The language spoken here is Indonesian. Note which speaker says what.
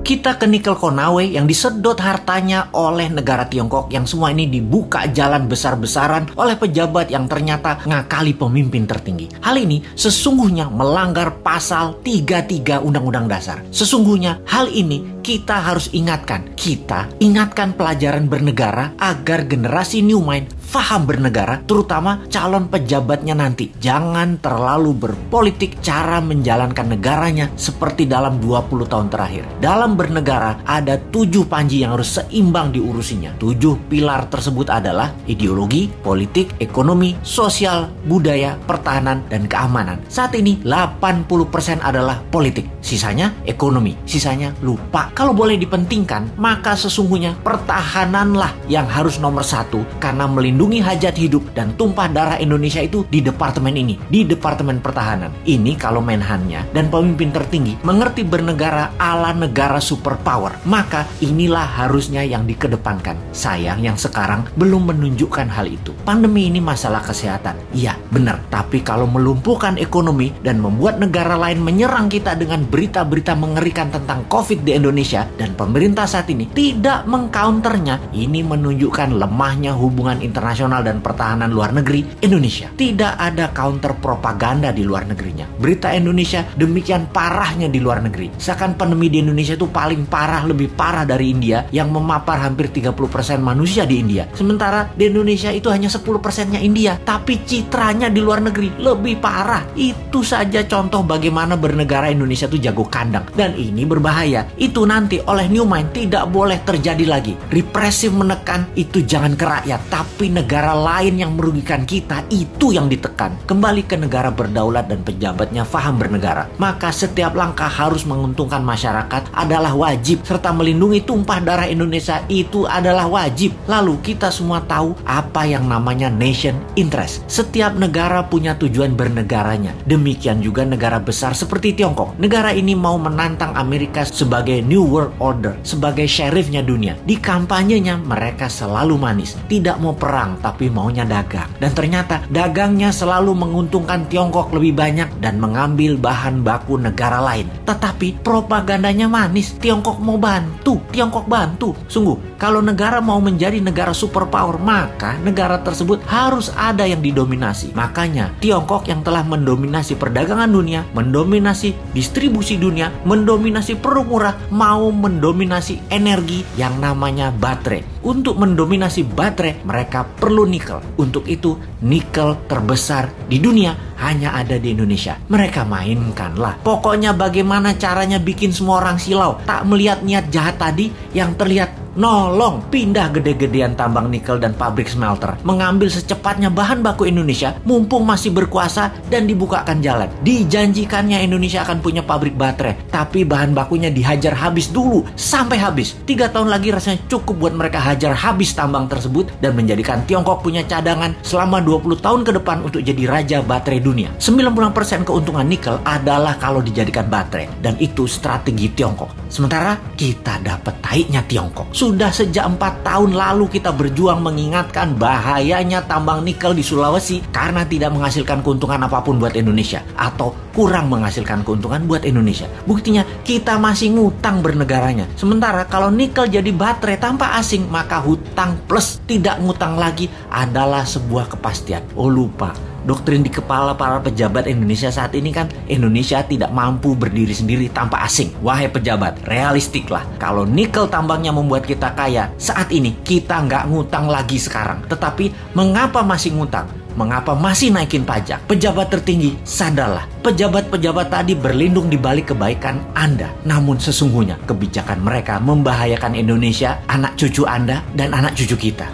Speaker 1: Kita ke nikel Konawe yang disedot hartanya oleh negara Tiongkok, yang semua ini dibuka jalan besar-besaran oleh pejabat yang ternyata ngakali pemimpin tertinggi. Hal ini sesungguhnya melanggar pasal 33 Undang-Undang Dasar. Sesungguhnya hal ini kita harus ingatkan. Kita ingatkan pelajaran bernegara agar generasi New Mind faham bernegara, terutama calon pejabatnya nanti. Jangan terlalu berpolitik cara menjalankan negaranya seperti dalam 20 tahun terakhir. Dalam bernegara ada 7 panji yang harus seimbang diurusinya. 7 pilar tersebut adalah ideologi, politik, ekonomi, sosial, budaya, pertahanan, dan keamanan. Saat ini 80% adalah politik, sisanya ekonomi, sisanya lupa. Kalau boleh dipentingkan, maka sesungguhnya pertahananlah yang harus nomor 1, karena melindungi hajat hidup dan tumpah darah Indonesia itu di departemen ini, di Departemen Pertahanan. Ini kalau Menhannya dan pemimpin tertinggi mengerti bernegara ala negara superpower, maka inilah harusnya yang dikedepankan. Sayang yang sekarang belum menunjukkan hal itu. Pandemi ini masalah kesehatan, iya benar, tapi kalau melumpuhkan ekonomi dan membuat negara lain menyerang kita dengan berita-berita mengerikan tentang COVID di Indonesia, dan pemerintah saat ini tidak mengcounternya, ini menunjukkan lemahnya hubungan internasional dan pertahanan luar negeri Indonesia. Tidak ada counter propaganda di luar negerinya. Berita Indonesia demikian parahnya di luar negeri. Seakan pandemi di Indonesia itu paling parah, lebih parah dari India yang memapar hampir 30% manusia di India. Sementara di Indonesia itu hanya 10%-nya India, tapi citranya di luar negeri lebih parah. Itu saja contoh bagaimana bernegara Indonesia itu jago kandang. Dan ini berbahaya. Itu nanti oleh New Mind tidak boleh terjadi lagi. Represif menekan itu jangan ke rakyat, tapi negara lain yang merugikan kita itu yang ditekan. Kembali ke negara berdaulat dan pejabatnya faham bernegara. Maka setiap langkah harus menguntungkan masyarakat adalah wajib, serta melindungi tumpah darah Indonesia itu adalah wajib. Lalu kita semua tahu apa yang namanya nation interest. Setiap negara punya tujuan bernegaranya. Demikian juga negara besar seperti Tiongkok. Negara ini mau menantang Amerika sebagai New World Order, sebagai sheriffnya dunia. Di kampanyenya mereka selalu manis, tidak mau perang tapi maunya dagang. Dan ternyata dagangnya selalu menguntungkan Tiongkok lebih banyak dan mengambil bahan baku negara lain. Tetapi propagandanya manis, Tiongkok mau bantu, Tiongkok bantu. Sungguh, kalau negara mau menjadi negara superpower, maka negara tersebut harus ada yang didominasi. Makanya Tiongkok yang telah mendominasi perdagangan dunia, mendominasi distribusi dunia, mendominasi produk murah, mau mendominasi energi yang namanya baterai. Untuk mendominasi baterai, mereka perlu nikel. Untuk itu, nikel terbesar di dunia hanya ada di Indonesia. Mereka mainkanlah. Pokoknya bagaimana caranya bikin semua orang silau, tak melihat niat jahat tadi, yang terlihat nolong pindah gede-gedean tambang nikel dan pabrik smelter, mengambil secepatnya bahan baku Indonesia mumpung masih berkuasa dan dibukakan jalan. Dijanjikannya Indonesia akan punya pabrik baterai, tapi bahan bakunya dihajar habis dulu sampai habis. 3 tahun lagi rasanya cukup buat mereka hajar habis tambang tersebut dan menjadikan Tiongkok punya cadangan selama 20 tahun ke depan untuk jadi raja baterai dunia. 90% keuntungan nikel adalah kalau dijadikan baterai, dan itu strategi Tiongkok. Sementara kita dapat taiknya Tiongkok. Sudah sejak 4 tahun lalu kita berjuang mengingatkan bahayanya tambang nikel di Sulawesi karena tidak menghasilkan keuntungan apapun buat Indonesia atau kurang menghasilkan keuntungan buat Indonesia. Buktinya kita masih ngutang bernegaranya. Sementara kalau nikel jadi baterai tanpa asing, maka hutang plus tidak ngutang lagi adalah sebuah kepastian. Oh lupa, doktrin di kepala para pejabat Indonesia saat ini kan Indonesia tidak mampu berdiri sendiri tanpa asing. Wahai pejabat, realistiklah. Kalau nikel tambangnya membuat kita kaya, saat ini kita nggak ngutang lagi sekarang. Tetapi mengapa masih ngutang? Mengapa masih naikin pajak? Pejabat tertinggi, sadarlah. Pejabat-pejabat tadi berlindung di balik kebaikan Anda. Namun sesungguhnya kebijakan mereka membahayakan Indonesia, anak cucu Anda, dan anak cucu kita.